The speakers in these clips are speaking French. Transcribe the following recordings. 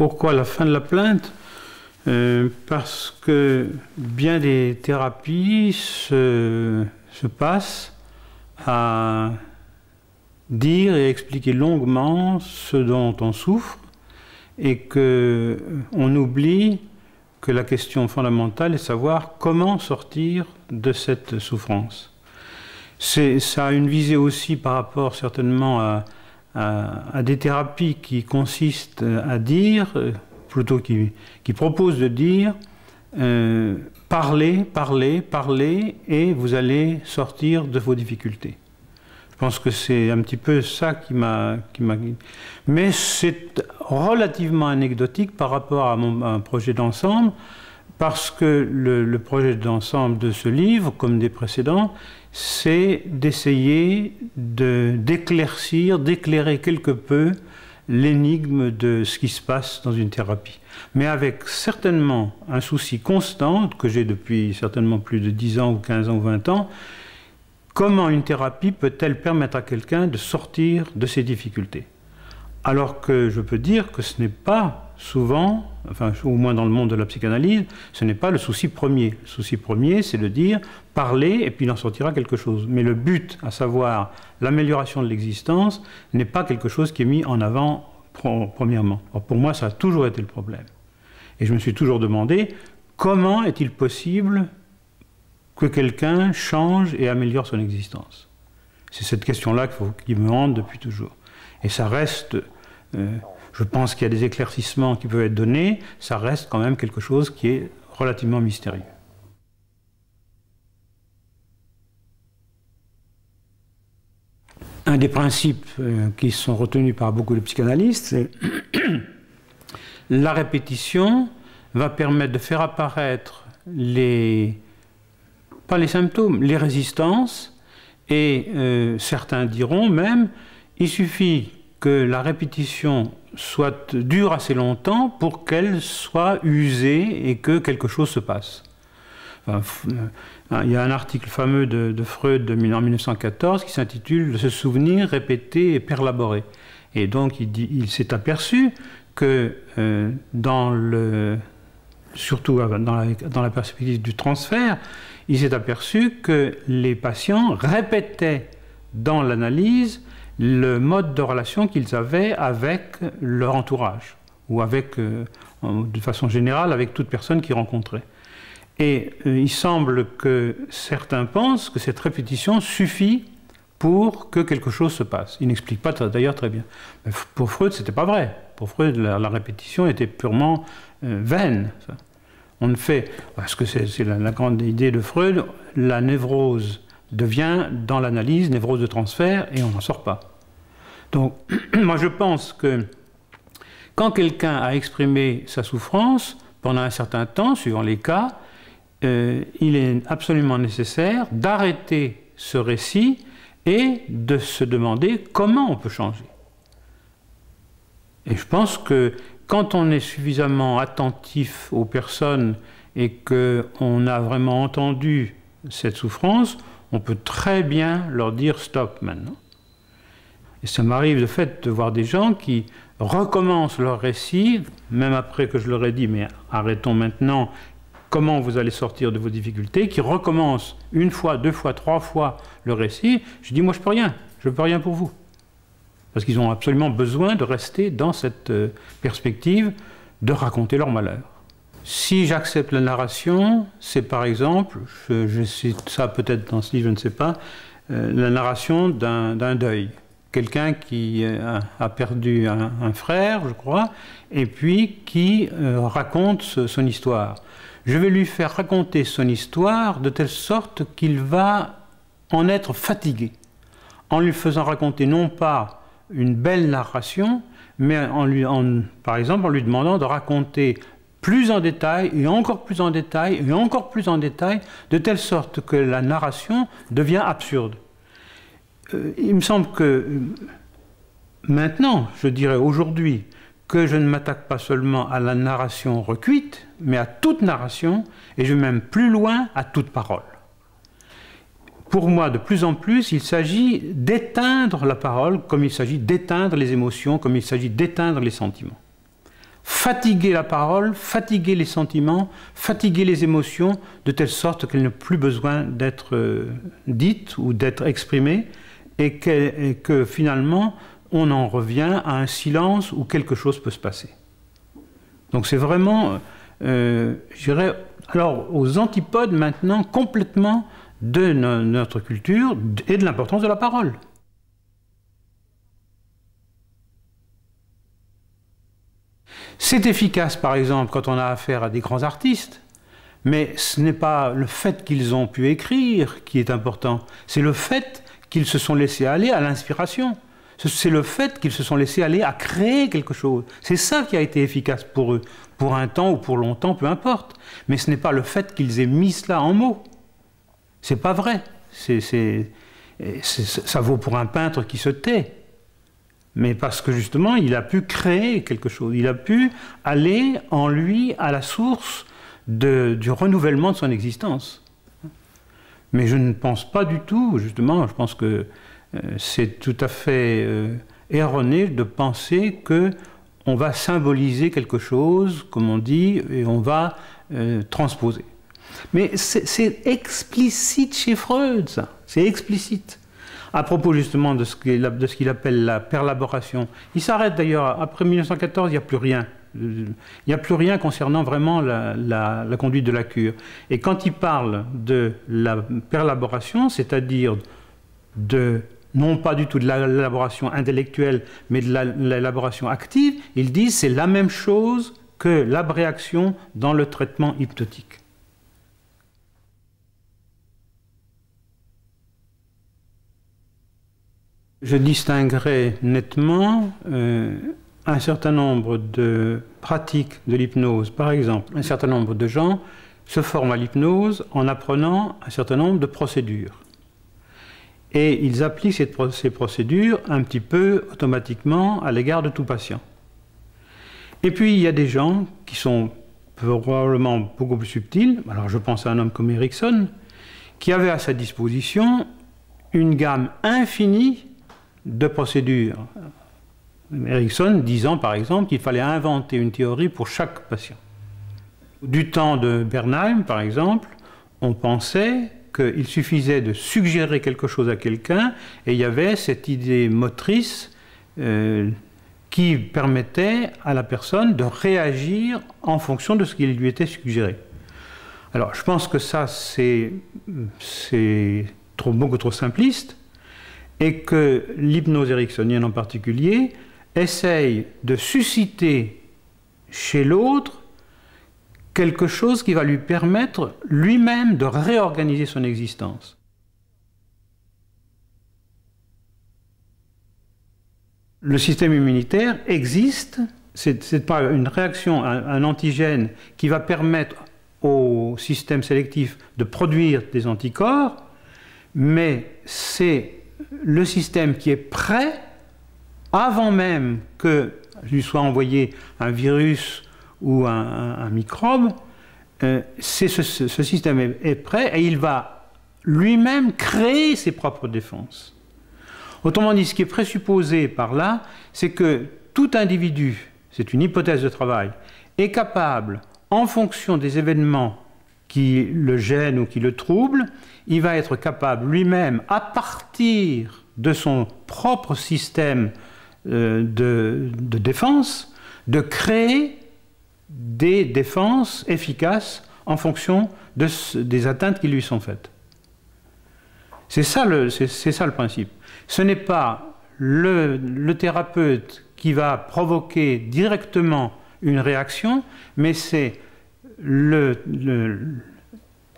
Pourquoi la fin de la plainte? Parce que bien des thérapies se passent à dire et expliquer longuement ce dont on souffre et qu'on oublie que la question fondamentale est de savoir comment sortir de cette souffrance. Ça a une visée aussi par rapport certainement à des thérapies qui consistent à dire, plutôt qui proposent de dire parlez, parlez, parlez et vous allez sortir de vos difficultés. Je pense que c'est un petit peu ça qui m'a... Mais c'est relativement anecdotique par rapport à un projet d'ensemble, parce que le projet d'ensemble de ce livre, comme des précédents, c'est d'essayer d'éclaircir, d'éclairer quelque peu l'énigme de ce qui se passe dans une thérapie. Mais avec certainement un souci constant, que j'ai depuis certainement plus de 10 ans ou 15 ans ou 20 ans, comment une thérapie peut-elle permettre à quelqu'un de sortir de ses difficultés? Alors que je peux dire que ce n'est pas souvent, enfin au moins dans le monde de la psychanalyse, ce n'est pas le souci premier. Le souci premier, c'est de dire, parler, et puis il en sortira quelque chose. Mais le but, à savoir l'amélioration de l'existence, n'est pas quelque chose qui est mis en avant premièrement. Or, pour moi, ça a toujours été le problème. Et je me suis toujours demandé, comment est-il possible que quelqu'un change et améliore son existence? C'est cette question-là qui me hante depuis toujours. Et ça reste, je pense qu'il y a des éclaircissements qui peuvent être donnés, ça reste quand même quelque chose qui est relativement mystérieux. Un des principes qui sont retenus par beaucoup de psychanalystes, c'est la répétition va permettre de faire apparaître pas les symptômes, les résistances, et certains diront même, il suffit que la répétition dure assez longtemps pour qu'elle soit usée et que quelque chose se passe. Enfin, il y a un article fameux de Freud en 1914 qui s'intitule « Se souvenir, répéter et perlaborer ». Et donc il s'est aperçu que surtout dans la perspective du transfert, il s'est aperçu que les patients répétaient dans l'analyse le mode de relation qu'ils avaient avec leur entourage, ou avec, de façon générale, avec toute personne qu'ils rencontraient. Et il semble que certains pensent que cette répétition suffit pour que quelque chose se passe. Il n'explique pas d'ailleurs très bien. Mais pour Freud, ce n'était pas vrai. Pour Freud, la répétition était purement vaine. On ne fait, parce que c'est la grande idée de Freud, la névrose devient dans l'analyse, névrose de transfert, et on n'en sort pas. Donc, moi je pense que quand quelqu'un a exprimé sa souffrance, pendant un certain temps, suivant les cas, il est absolument nécessaire d'arrêter ce récit et de se demander comment on peut changer. Et je pense que quand on est suffisamment attentif aux personnes et qu'on a vraiment entendu cette souffrance, on peut très bien leur dire stop maintenant. Et ça m'arrive de fait de voir des gens qui recommencent leur récit, même après que je leur ai dit mais arrêtons maintenant, comment vous allez sortir de vos difficultés, qui recommencent une fois, deux fois, trois fois le récit. Je dis moi je peux rien pour vous. Parce qu'ils ont absolument besoin de rester dans cette perspective de raconter leur malheur. Si j'accepte la narration, c'est par exemple, je cite ça peut-être dans ce livre, je ne sais pas, la narration d'un deuil. Quelqu'un qui a perdu un frère, je crois, et puis qui raconte son histoire. Je vais lui faire raconter son histoire de telle sorte qu'il va en être fatigué, en lui faisant raconter non pas une belle narration, mais par exemple en lui demandant de raconter plus en détail, et encore plus en détail, et encore plus en détail, de telle sorte que la narration devient absurde. Il me semble que maintenant, je dirais aujourd'hui, que je ne m'attaque pas seulement à la narration recuite, mais à toute narration, et je vais même plus loin, à toute parole. Pour moi, de plus en plus, il s'agit d'éteindre la parole, comme il s'agit d'éteindre les émotions, comme il s'agit d'éteindre les sentiments. fatiguer la parole, fatiguer les sentiments, fatiguer les émotions, de telle sorte qu'elles n'ont plus besoin d'être dites ou d'être exprimées, et que finalement, on en revient à un silence où quelque chose peut se passer. Donc c'est vraiment, je dirais, alors aux antipodes maintenant complètement de notre culture et de l'importance de la parole. C'est efficace, par exemple, quand on a affaire à des grands artistes, mais ce n'est pas le fait qu'ils ont pu écrire qui est important, c'est le fait qu'ils se sont laissés aller à l'inspiration. C'est le fait qu'ils se sont laissés aller à créer quelque chose. C'est ça qui a été efficace pour eux, pour un temps ou pour longtemps, peu importe. Mais ce n'est pas le fait qu'ils aient mis cela en mots. C'est pas vrai. Ça vaut pour un peintre qui se tait. Mais parce que justement, il a pu créer quelque chose. Il a pu aller en lui à la source du renouvellement de son existence. Mais je ne pense pas du tout, justement, je pense que c'est tout à fait erroné de penser qu'on va symboliser quelque chose, comme on dit, et on va transposer. Mais c'est explicite chez Freud, ça. C'est explicite. À propos justement de ce qu'il appelle la perlaboration. Il s'arrête d'ailleurs, après 1914, il n'y a plus rien. Il n'y a plus rien concernant vraiment la conduite de la cure. Et quand il parle de la perlaboration, c'est-à-dire non pas du tout de l'élaboration intellectuelle, mais de l'élaboration active, il dit c'est la même chose que l'abréaction dans le traitement hypnotique. Je distinguerai nettement un certain nombre de pratiques de l'hypnose. Par exemple, un certain nombre de gens se forment à l'hypnose en apprenant un certain nombre de procédures. Et ils appliquent ces procédures un petit peu automatiquement à l'égard de tout patient. Et puis il y a des gens qui sont probablement beaucoup plus subtils. Alors je pense à un homme comme Erickson, qui avait à sa disposition une gamme infinie de procédures. Erickson disant par exemple qu'il fallait inventer une théorie pour chaque patient. Du temps de Bernheim par exemple, on pensait qu'il suffisait de suggérer quelque chose à quelqu'un et il y avait cette idée motrice qui permettait à la personne de réagir en fonction de ce qui lui était suggéré. Alors je pense que ça c'est beaucoup trop simpliste et que l'hypnose ericksonienne en particulier essaye de susciter chez l'autre quelque chose qui va lui permettre lui-même de réorganiser son existence. Le système immunitaire existe, c'est pas une réaction, un antigène qui va permettre au système sélectif de produire des anticorps, mais c'est le système qui est prêt, avant même que lui soit envoyé un virus ou un microbe, ce système est prêt et il va lui-même créer ses propres défenses. Autrement dit, ce qui est présupposé par là, c'est que tout individu, c'est une hypothèse de travail, est capable, en fonction des événements qui le gênent ou qui le troublent, il va être capable lui-même, à partir de son propre système de défense, de créer des défenses efficaces en fonction des atteintes qui lui sont faites. C'est ça le principe. Ce n'est pas le thérapeute qui va provoquer directement une réaction, mais c'est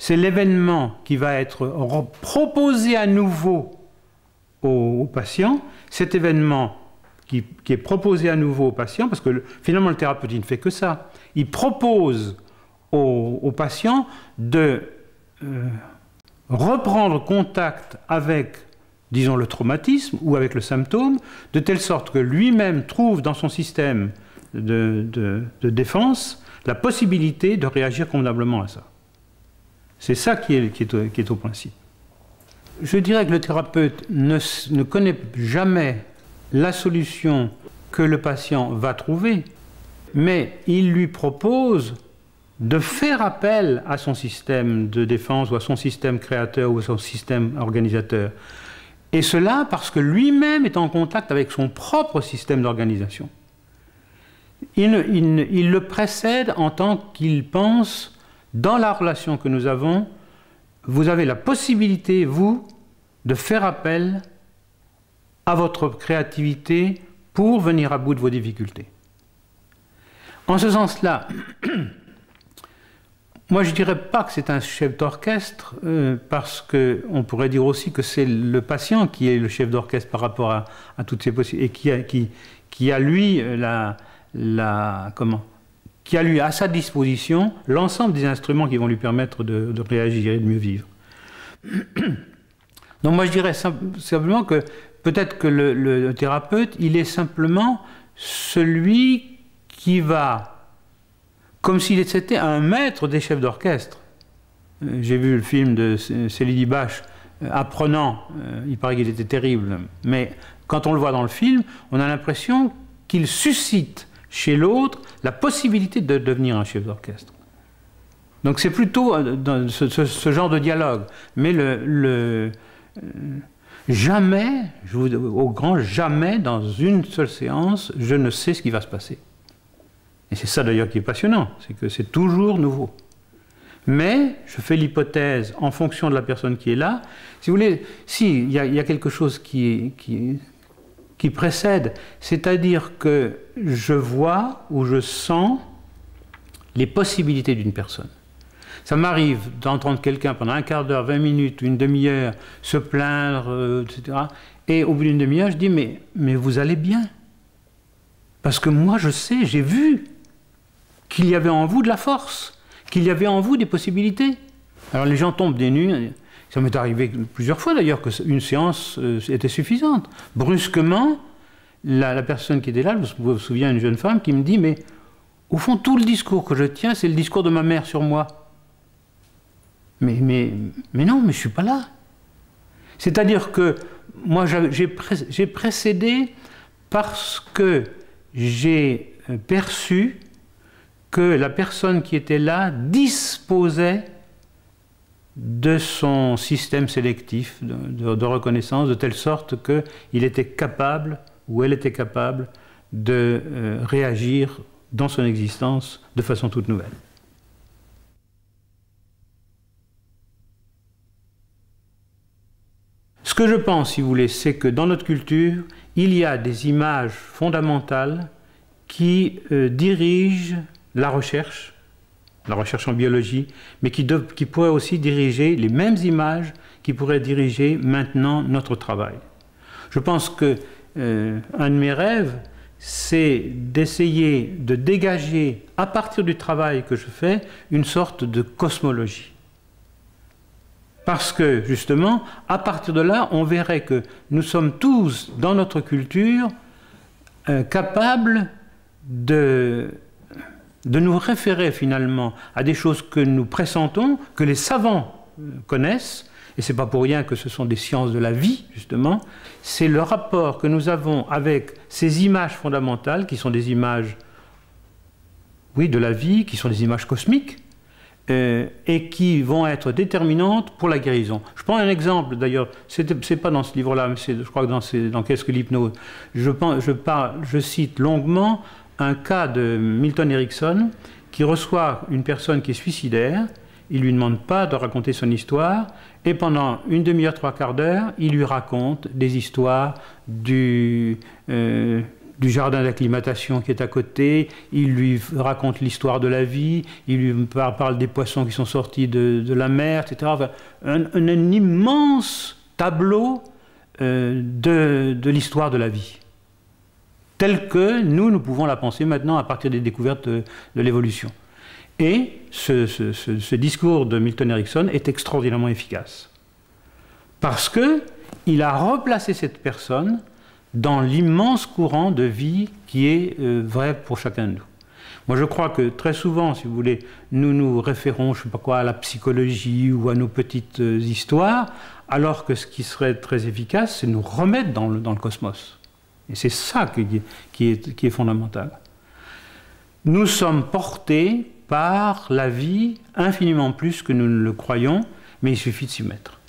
l'événement qui va être proposé à nouveau au patient. Cet événement qui est proposé à nouveau au patient, parce que finalement le thérapeute il ne fait que ça. Il propose au patient de reprendre contact avec, disons, le traumatisme ou avec le symptôme, de telle sorte que lui-même trouve dans son système de défense la possibilité de réagir convenablement à ça. C'est ça qui est au principe. Je dirais que le thérapeute ne connaît jamais la solution que le patient va trouver, mais il lui propose de faire appel à son système de défense ou à son système créateur ou à son système organisateur. Et cela parce que lui-même est en contact avec son propre système d'organisation. Il le précède en tant qu'il pense, dans la relation que nous avons, vous avez la possibilité, vous, de faire appel à votre créativité pour venir à bout de vos difficultés. En ce sens-là, moi je ne dirais pas que c'est un chef d'orchestre, parce qu'on pourrait dire aussi que c'est le patient qui est le chef d'orchestre par rapport à toutes ces possibilités, et qui a lui qui a lui à sa disposition l'ensemble des instruments qui vont lui permettre de réagir et de mieux vivre. Donc moi je dirais simplement que peut-être que le thérapeute, il est simplement celui qui va, comme s'il était un maître des chefs d'orchestre. J'ai vu le film de Céline Bache, Apprenant, il paraît qu'il était terrible, mais quand on le voit dans le film, on a l'impression qu'il suscite chez l'autre la possibilité de devenir un chef d'orchestre. Donc c'est plutôt dans ce genre de dialogue. Mais jamais, au grand jamais, dans une seule séance, je ne sais ce qui va se passer. Et c'est ça d'ailleurs qui est passionnant, c'est que c'est toujours nouveau. Mais je fais l'hypothèse, en fonction de la personne qui est là, si vous voulez, il y a quelque chose qui précède, c'est-à-dire que je vois ou je sens les possibilités d'une personne. Ça m'arrive d'entendre quelqu'un pendant un quart d'heure, 20 minutes, une demi-heure, se plaindre, etc. Et au bout d'une demi-heure, je dis, mais vous allez bien. Parce que moi, je sais, j'ai vu qu'il y avait en vous de la force, qu'il y avait en vous des possibilités. Alors les gens tombent des nues. Ça m'est arrivé plusieurs fois d'ailleurs qu'une séance était suffisante. Brusquement, la personne qui était là, je me souviens d'une jeune femme qui me dit, mais au fond, tout le discours que je tiens, c'est le discours de ma mère sur moi. Mais non, mais je ne suis pas là. C'est-à-dire que moi, j'ai précédé parce que j'ai perçu que la personne qui était là disposait de son système sélectif de reconnaissance, de telle sorte qu'il était capable, ou elle était capable, de réagir dans son existence de façon toute nouvelle. Ce que je pense, si vous voulez, c'est que dans notre culture, il y a des images fondamentales qui dirigent la recherche en biologie, mais qui pourraient aussi diriger les mêmes images qui pourraient diriger maintenant notre travail. Je pense que un de mes rêves, c'est d'essayer de dégager, à partir du travail que je fais, une sorte de cosmologie. Parce que, justement, à partir de là, on verrait que nous sommes tous, dans notre culture, capables de nous référer finalement à des choses que nous pressentons, que les savants connaissent, et ce n'est pas pour rien que ce sont des sciences de la vie, justement, c'est le rapport que nous avons avec ces images fondamentales, qui sont des images, oui, de la vie, qui sont des images cosmiques, et qui vont être déterminantes pour la guérison. Je prends un exemple, d'ailleurs, c'est pas dans ce livre-là, mais je crois que dans Qu'est-ce que l'hypnose ? Je cite longuement un cas de Milton Erickson qui reçoit une personne qui est suicidaire, il ne lui demande pas de raconter son histoire, et pendant une demi-heure, trois quarts d'heure, il lui raconte des histoires du jardin d'acclimatation qui est à côté, il lui raconte l'histoire de la vie, il lui parle des poissons qui sont sortis de la mer, etc. Enfin, un immense tableau de l'histoire de la vie, telle que nous pouvons la penser maintenant à partir des découvertes de l'évolution. Et ce discours de Milton Erickson est extraordinairement efficace, parce qu'il a replacé cette personne dans l'immense courant de vie qui est vrai pour chacun de nous. Moi, je crois que très souvent, si vous voulez, nous nous référons, je ne sais pas quoi, à la psychologie ou à nos petites histoires, alors que ce qui serait très efficace, c'est nous remettre dans le cosmos. Et c'est ça qui est fondamental. Nous sommes portés par la vie infiniment plus que nous ne le croyons, mais il suffit de s'y mettre.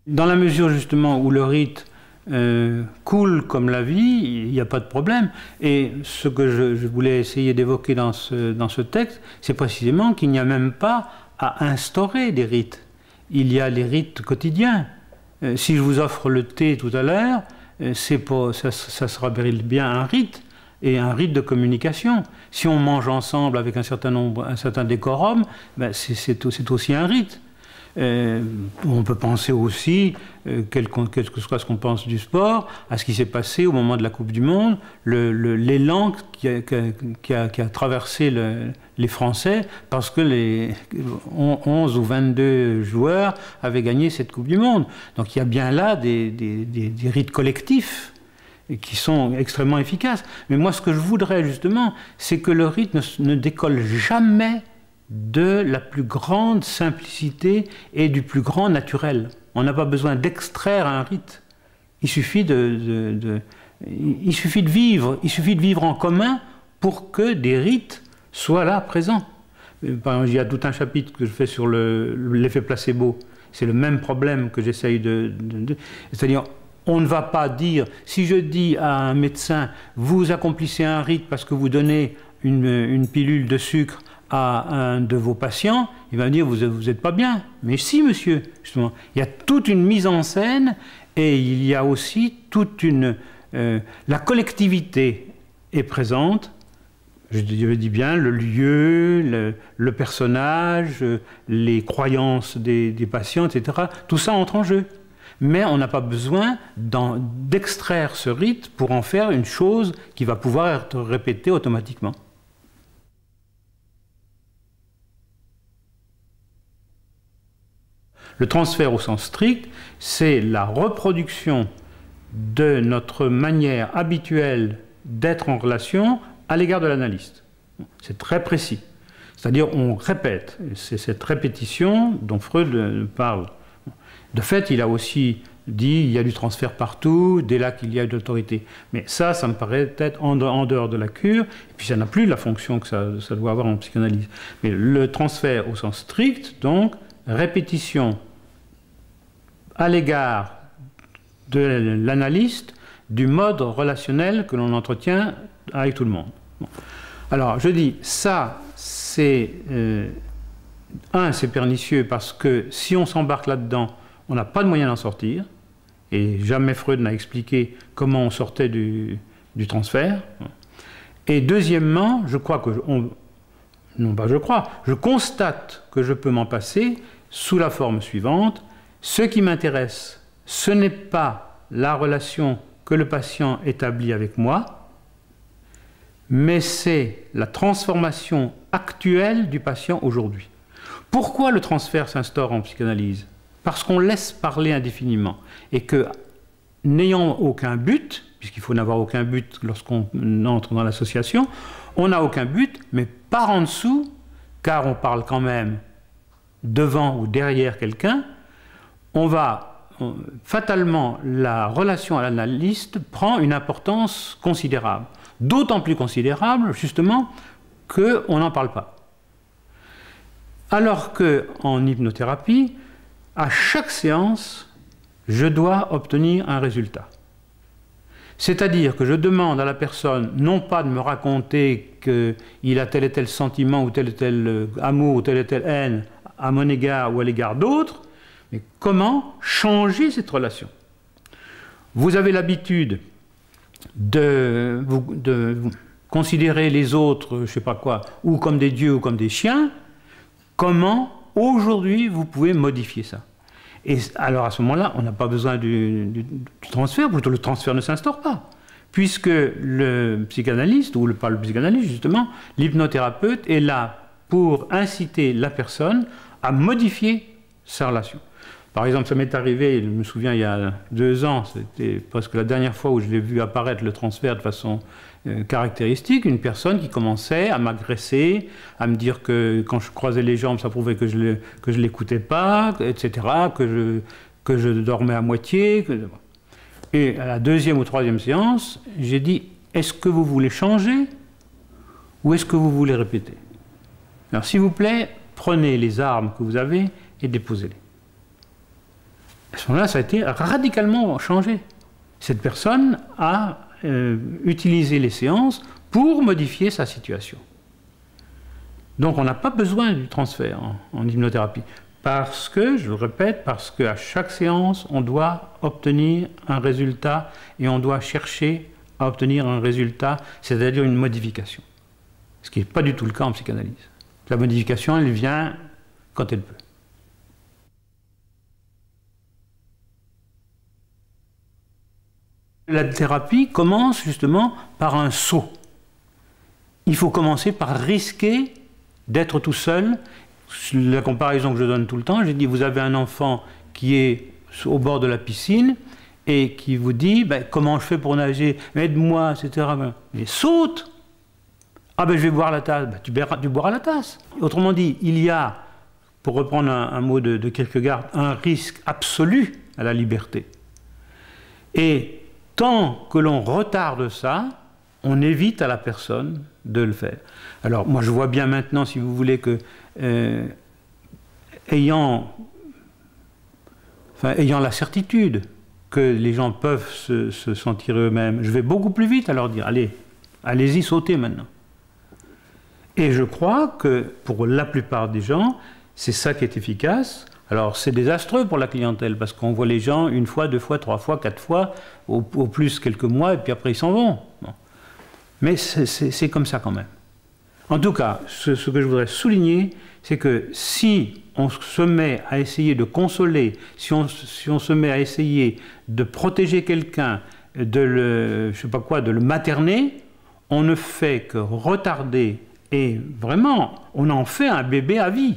Dans la mesure justement où le rite coule comme la vie, il n'y a pas de problème. Et ce que je voulais essayer d'évoquer dans ce texte, c'est précisément qu'il n'y a même pas à instaurer des rites. Il y a les rites quotidiens. Si je vous offre le thé tout à l'heure, ça sera bien un rite, et un rite de communication. Si on mange ensemble avec un certain décorum, ben c'est aussi un rite. On peut penser aussi, quel que soit ce qu'on pense du sport, à ce qui s'est passé au moment de la Coupe du Monde, l'élan qui a traversé les Français parce que les 11 ou 22 joueurs avaient gagné cette Coupe du Monde. Donc il y a bien là des rites collectifs qui sont extrêmement efficaces. Mais moi, ce que je voudrais justement, c'est que le rite ne décolle jamais de la plus grande simplicité et du plus grand naturel. On n'a pas besoin d'extraire un rite. Il suffit de vivre en commun pour que des rites soient là, présents. Par exemple, il y a tout un chapitre que je fais sur l'effet placebo. C'est le même problème que j'essaye c'est-à-dire, on ne va pas dire, si je dis à un médecin, vous accomplissez un rite parce que vous donnez une pilule de sucre à un de vos patients, il va me dire, vous n'êtes pas bien. Mais si, monsieur, justement. Il y a toute une mise en scène et il y a aussi toute la collectivité est présente, je dis bien, le lieu, le personnage, les croyances des patients, etc. Tout ça entre en jeu. Mais on n'a pas besoin d'extraire ce rite pour en faire une chose qui va pouvoir être répétée automatiquement. Le transfert au sens strict, c'est la reproduction de notre manière habituelle d'être en relation à l'égard de l'analyste. C'est très précis. C'est-à-dire, on répète. C'est cette répétition dont Freud parle. De fait, il a aussi dit il y a du transfert partout, dès là qu'il y a de l'autorité. Mais ça me paraît être en dehors de la cure, et puis ça n'a plus la fonction que ça doit avoir en psychanalyse. Mais le transfert au sens strict, donc, répétition à l'égard de l'analyste du mode relationnel que l'on entretient avec tout le monde. Bon. Alors, je dis, ça, c'est... c'est pernicieux parce que si on s'embarque là-dedans, on n'a pas de moyen d'en sortir, et jamais Freud n'a expliqué comment on sortait du transfert. Et deuxièmement, je constate que je peux m'en passer sous la forme suivante. Ce qui m'intéresse, ce n'est pas la relation que le patient établit avec moi, mais c'est la transformation actuelle du patient aujourd'hui. Pourquoi le transfert s'instaure en psychanalyse? Parce qu'on laisse parler indéfiniment et que, n'ayant aucun but, puisqu'il faut n'avoir aucun but lorsqu'on entre dans l'association, on n'a aucun but, mais par en dessous, car on parle quand même devant ou derrière quelqu'un, fatalement, la relation à l'analyste prend une importance considérable. D'autant plus considérable, justement, qu'on n'en parle pas. Alors qu'en hypnothérapie, à chaque séance, je dois obtenir un résultat. C'est-à-dire que je demande à la personne, non pas de me raconter qu'il a tel et tel sentiment, ou tel et tel amour, ou telle et telle haine à mon égard ou à l'égard d'autres, mais comment changer cette relation? Vous avez l'habitude de considérer les autres, je ne sais pas quoi, ou comme des dieux ou comme des chiens. Comment, aujourd'hui, vous pouvez modifier ça? Et alors, à ce moment-là, on n'a pas besoin du transfert, plutôt le transfert ne s'instaure pas. Puisque le psychanalyste, ou pas le psychanalyste, justement, l'hypnothérapeute est là pour inciter la personne à modifier sa relation. Par exemple, ça m'est arrivé, je me souviens, il y a 2 ans, c'était presque la dernière fois où je l'ai vu apparaître le transfert de façon caractéristique, une personne qui commençait à m'agresser, à me dire que quand je croisais les jambes, ça prouvait que je ne l'écoutais pas, etc., que je dormais à moitié. Et à la deuxième ou troisième séance, j'ai dit, est-ce que vous voulez changer ou est-ce que vous voulez répéter? Alors, s'il vous plaît, prenez les armes que vous avez et déposez-les. À ce moment-là, ça a été radicalement changé. Cette personne a utilisé les séances pour modifier sa situation. Donc, on n'a pas besoin du transfert en hypnothérapie. Parce que, je le répète, parce qu'à chaque séance, on doit obtenir un résultat et on doit chercher à obtenir un résultat, c'est-à-dire une modification. Ce qui n'est pas du tout le cas en psychanalyse. La modification, elle vient quand elle peut. La thérapie commence justement par un saut. Il faut commencer par risquer d'être tout seul. La comparaison que je donne tout le temps, j'ai dit, vous avez un enfant qui est au bord de la piscine et qui vous dit, ben, comment je fais pour nager, aide-moi, etc. Mais saute. Ah ben je vais boire la tasse. Ben, tu boiras la tasse. Autrement dit, il y a, pour reprendre un mot de Kierkegaard, un risque absolu à la liberté. Et tant que l'on retarde ça, on évite à la personne de le faire. Alors moi je vois bien maintenant, si vous voulez, que ayant la certitude que les gens peuvent se sentir eux-mêmes, je vais beaucoup plus vite à leur dire, allez, allez-y, sautez maintenant. Et je crois que pour la plupart des gens, c'est ça qui est efficace. Alors c'est désastreux pour la clientèle, parce qu'on voit les gens une fois, deux fois, trois fois, quatre fois, au plus quelques mois, et puis après ils s'en vont. Bon. Mais c'est comme ça quand même. En tout cas, ce que je voudrais souligner, c'est que si on se met à essayer de consoler, si on se met à essayer de protéger quelqu'un, de le materner, on ne fait que retarder, et vraiment, on en fait un bébé à vie.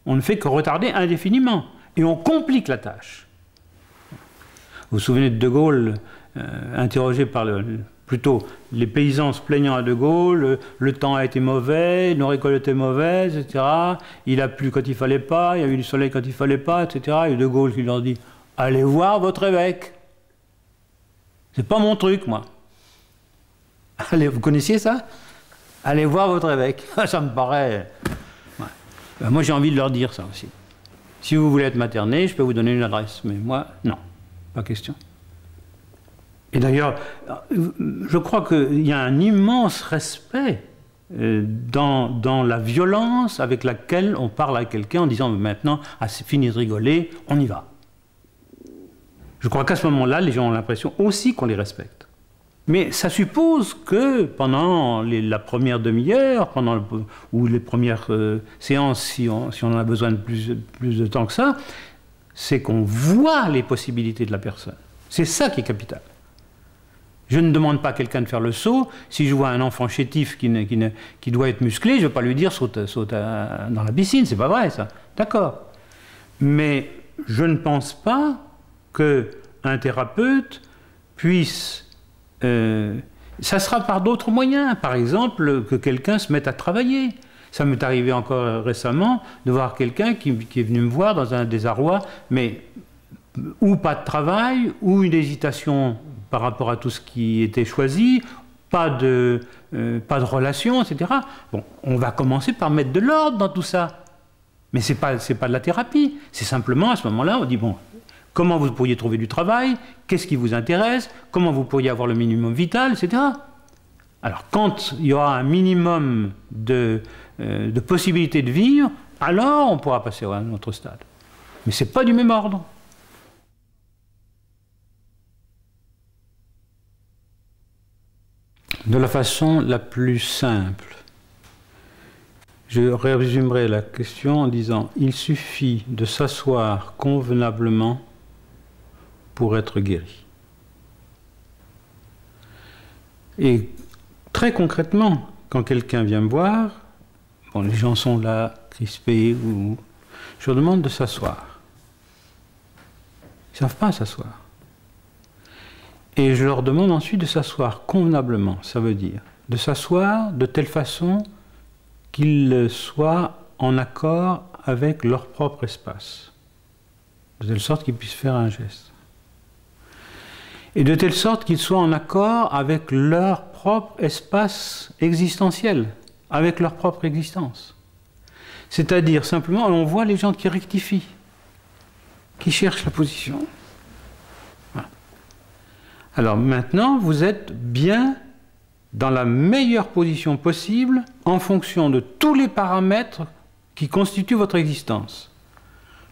On ne fait que retarder indéfiniment, et on complique la tâche. Vous vous souvenez de De Gaulle, interrogé par plutôt les paysans se plaignant à De Gaulle, le temps a été mauvais, nos récoltes étaient mauvaises, etc. Il a plu quand il fallait pas, il y a eu du soleil quand il fallait pas, etc. Et De Gaulle qui leur dit, allez voir votre évêque. C'est pas mon truc, moi. Allez, vous connaissiez ça? Allez voir votre évêque. Ça me paraît... Ouais. Ben, moi, j'ai envie de leur dire ça aussi. Si vous voulez être materné, je peux vous donner une adresse. Mais moi, non. Pas question. Et d'ailleurs, je crois qu'il y a un immense respect dans la violence avec laquelle on parle à quelqu'un en disant maintenant, ah, c'est fini de rigoler, on y va. Je crois qu'à ce moment-là, les gens ont l'impression aussi qu'on les respecte. Mais ça suppose que pendant la première demi-heure, ou les premières séances, si on en a besoin de plus de temps que ça, c'est qu'on voit les possibilités de la personne. C'est ça qui est capital. Je ne demande pas à quelqu'un de faire le saut. Si je vois un enfant chétif qui doit être musclé, je ne vais pas lui dire saute dans la piscine. C'est pas vrai, ça. D'accord. Mais je ne pense pas qu'un thérapeute puisse... ça sera par d'autres moyens. Par exemple, que quelqu'un se mette à travailler. Ça m'est arrivé encore récemment de voir quelqu'un qui est venu me voir dans un désarroi, mais ou pas de travail, ou une hésitation par rapport à tout ce qui était choisi, pas de relation, etc. Bon, on va commencer par mettre de l'ordre dans tout ça. Mais c'est pas de la thérapie. C'est simplement, à ce moment-là, on dit, bon, comment vous pourriez trouver du travail? Qu'est-ce qui vous intéresse? Comment vous pourriez avoir le minimum vital, etc. Alors, quand il y aura un minimum de possibilités de vivre, alors on pourra passer à un autre stade. Mais ce n'est pas du même ordre. De la façon la plus simple, je résumerai la question en disant « Il suffit de s'asseoir convenablement pour être guéri. » Et très concrètement, quand quelqu'un vient me voir, bon, les gens sont là, crispés, je leur demande de s'asseoir. Ils ne savent pas s'asseoir. Et je leur demande ensuite de s'asseoir convenablement. Ça veut dire de s'asseoir de telle façon qu'ils soient en accord avec leur propre espace, de telle sorte qu'ils puissent faire un geste. et de telle sorte qu'ils soient en accord avec leur propre espace existentiel, avec leur propre existence. C'est-à-dire simplement, on voit les gens qui rectifient, qui cherchent la position. Voilà. Alors maintenant, vous êtes bien dans la meilleure position possible en fonction de tous les paramètres qui constituent votre existence.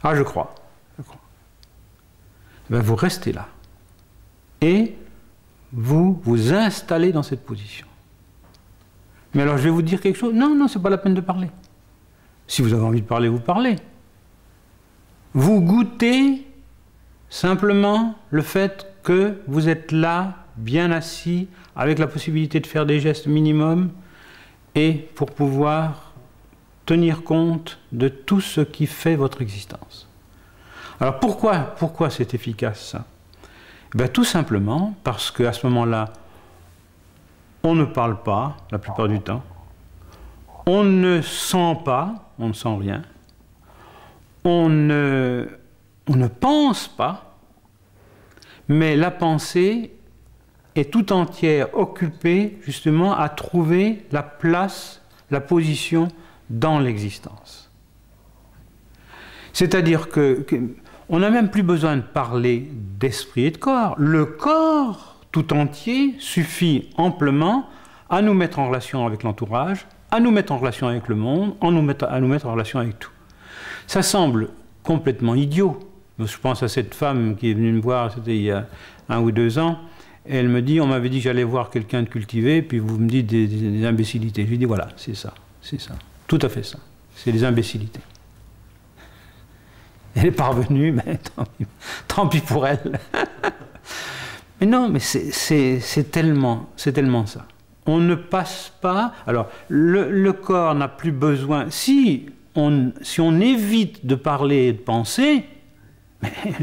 Ah, je crois. Ben, vous restez là. Et vous vous installez dans cette position. Mais alors, je vais vous dire quelque chose. Non, non, c'est pas la peine de parler. Si vous avez envie de parler, vous parlez. Vous goûtez simplement le fait que vous êtes là, bien assis, avec la possibilité de faire des gestes minimums, et pour pouvoir tenir compte de tout ce qui fait votre existence. Alors pourquoi c'est efficace ça? Ben, tout simplement parce qu'à ce moment-là, on ne parle pas la plupart du temps, on ne sent pas, on ne sent rien, on ne pense pas, mais la pensée est tout entière occupée justement à trouver la place, la position dans l'existence. C'est-à-dire qu'on n'a même plus besoin de parler d'esprit et de corps. Le corps tout entier suffit amplement à nous mettre en relation avec l'entourage, à nous mettre en relation avec le monde, à nous mettre en relation avec tout. Ça semble complètement idiot. Je pense à cette femme qui est venue me voir, c'était il y a 1 ou 2 ans, et elle me dit, on m'avait dit que j'allais voir quelqu'un de cultivé, puis vous me dites des imbécilités. Je lui dis, voilà, c'est ça, tout à fait ça, c'est des imbécilités. Elle est parvenue, mais tant pis pour elle. Mais non, mais c'est tellement ça. On ne passe pas... Alors, le corps n'a plus besoin... Si on évite de parler et de penser,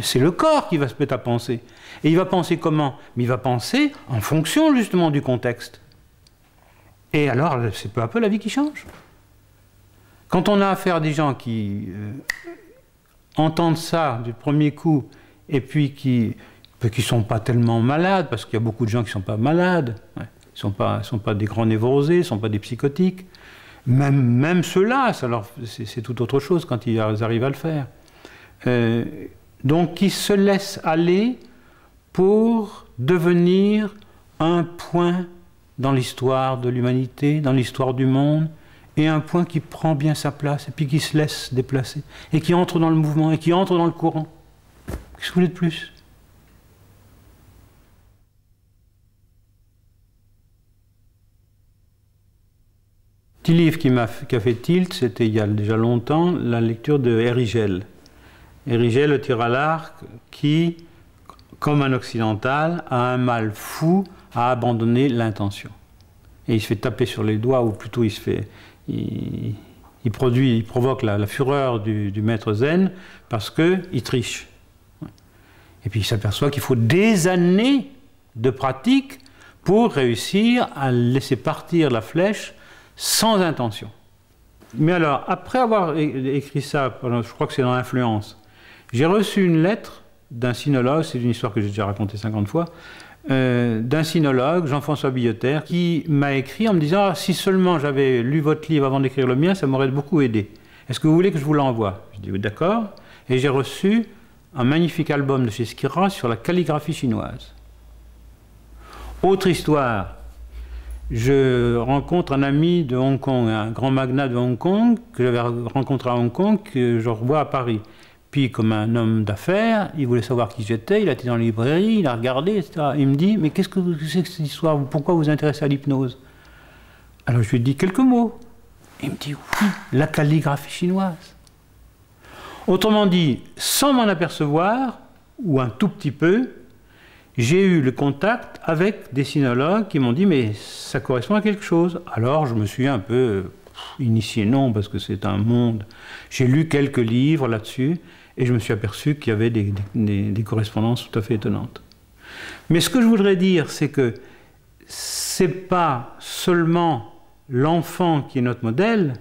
c'est le corps qui va se mettre à penser. Et il va penser comment? Mais il va penser en fonction justement du contexte. Et alors, c'est peu à peu la vie qui change. Quand on a affaire à des gens qui entendent ça du premier coup, et puis qui ne sont pas tellement malades, parce qu'il y a beaucoup de gens qui ne sont pas malades, ouais. Ils ne sont pas des grands névrosés, ils ne sont pas des psychotiques. Même ceux-là, c'est tout autre chose quand ils arrivent à le faire. Donc, qui se laissent aller pour devenir un point dans l'histoire de l'humanité, dans l'histoire du monde, et un point qui prend bien sa place, et puis qui se laisse déplacer, et qui entre dans le mouvement, et qui entre dans le courant. Qu'est-ce que vous voulez de plus? Petit livre qui a fait tilt, c'était il y a déjà longtemps, la lecture de Érigel. Érigel, le tir à l'arc, qui, comme un occidental, a un mal fou à abandonner l'intention. Et il se fait taper sur les doigts, ou plutôt il provoque la fureur du maître zen parce qu'il triche. Et puis il s'aperçoit qu'il faut des années de pratique pour réussir à laisser partir la flèche sans intention. Mais alors, après avoir écrit ça, je crois que c'est dans l'Influence, j'ai reçu une lettre d'un sinologue, c'est une histoire que j'ai déjà racontée 50 fois, d'un sinologue, Jean-François Billotère, qui m'a écrit en me disant « si seulement j'avais lu votre livre avant d'écrire le mien, ça m'aurait beaucoup aidé. Est-ce que vous voulez que je vous l'envoie ?» Je dis oui, « d'accord ». Et j'ai reçu un magnifique album de chez Skira sur la calligraphie chinoise. Autre histoire, je rencontre un ami de Hong Kong, un grand magnat de Hong Kong, que j'avais rencontré à Hong Kong, que je revois à Paris. Puis, comme un homme d'affaires, il voulait savoir qui j'étais, il a été dans la librairie, il a regardé, etc. Il me dit, mais qu'est-ce que c'est que cette histoire? Pourquoi vous vous intéressez à l'hypnose? Alors je lui ai dit quelques mots. Il me dit, oui, la calligraphie chinoise. Autrement dit, sans m'en apercevoir, ou un tout petit peu, j'ai eu le contact avec des sinologues qui m'ont dit, mais ça correspond à quelque chose. Alors je me suis un peu initié, non, parce que c'est un monde. J'ai lu quelques livres là-dessus, et je me suis aperçu qu'il y avait des correspondances tout à fait étonnantes. Mais ce que je voudrais dire, c'est que c'est pas seulement l'enfant qui est notre modèle,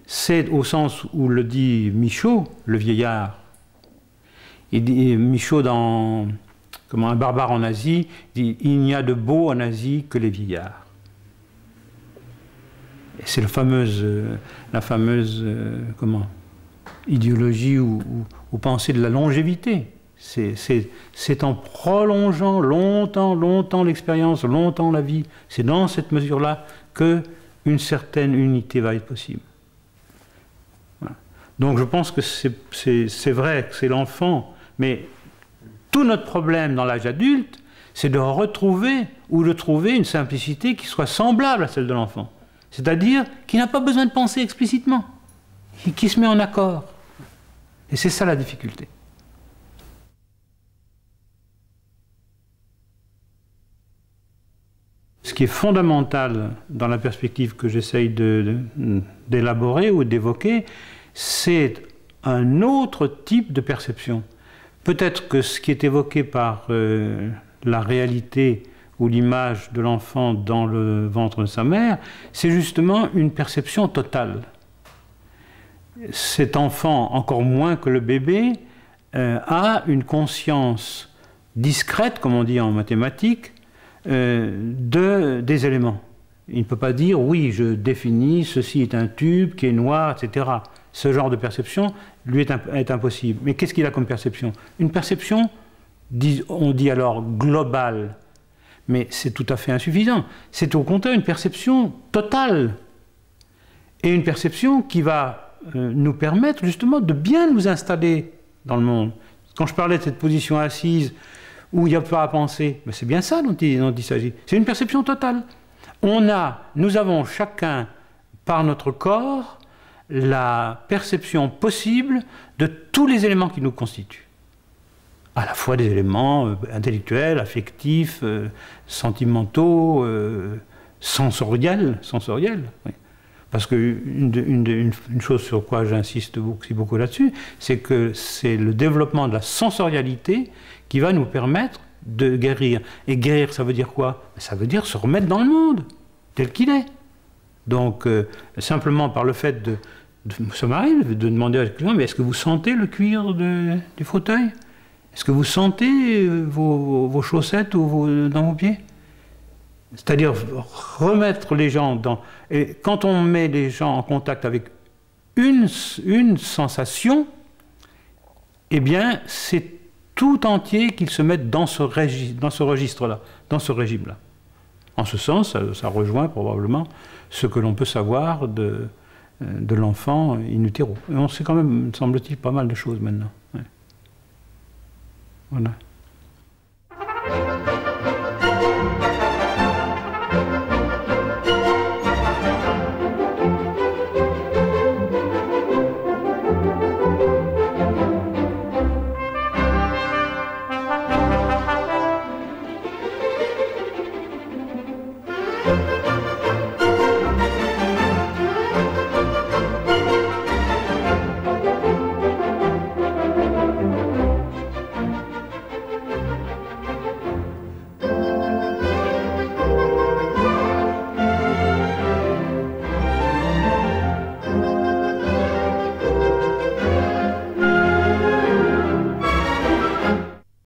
c'est au sens où le dit Michaud, le vieillard. Il dit, Michaud, dans Comment un barbare en Asie dit « Il n'y a de beau en Asie que les vieillards ». Et c'est la fameuse comment, idéologie ou pensée de la longévité. C'est en prolongeant longtemps l'expérience, longtemps la vie. C'est dans cette mesure-là qu'une certaine unité va être possible. Voilà. Donc je pense que c'est vrai que c'est l'enfant, mais tout notre problème dans l'âge adulte, c'est de retrouver ou de trouver une simplicité qui soit semblable à celle de l'enfant. C'est-à-dire qui n'a pas besoin de penser explicitement, qui se met en accord. Et c'est ça la difficulté. Ce qui est fondamental dans la perspective que j'essaye d'élaborer ou d'évoquer, c'est un autre type de perception. Peut-être que ce qui est évoqué par la réalité ou l'image de l'enfant dans le ventre de sa mère, c'est justement une perception totale. Cet enfant, encore moins que le bébé, a une conscience discrète, comme on dit en mathématiques, des éléments. Il ne peut pas dire, oui, je définis, ceci est un tube qui est noir, etc. Ce genre de perception lui est impossible. Mais qu'est-ce qu'il a comme perception? Une perception, on dit alors globale, mais c'est tout à fait insuffisant. C'est au contraire une perception totale. Et une perception qui va nous permettre justement de bien nous installer dans le monde. Quand je parlais de cette position assise, où il n'y a pas à penser, c'est bien ça dont il s'agit. C'est une perception totale. Nous avons chacun, par notre corps, la perception possible de tous les éléments qui nous constituent. À la fois des éléments intellectuels, affectifs, sentimentaux, sensoriels. Oui. Parce qu'une chose sur quoi j'insiste beaucoup là-dessus, c'est que c'est le développement de la sensorialité qui va nous permettre de guérir. Et guérir, ça veut dire quoi? Ça veut dire se remettre dans le monde, tel qu'il est. Donc, simplement par le fait ça m'arrive de demander à quelqu'un, mais est-ce que vous sentez le cuir du fauteuil? Est-ce que vous sentez vos chaussettes dans vos pieds? C'est-à-dire remettre les gens dans... Et quand on met les gens en contact avec une sensation, eh bien, c'est tout entier qu'ils se mettent dans ce registre-là, dans ce régime-là. En ce sens, ça rejoint probablement ce que l'on peut savoir de l'enfant in utero. Et on sait quand même, semble-t-il, pas mal de choses maintenant. Ouais. Voilà.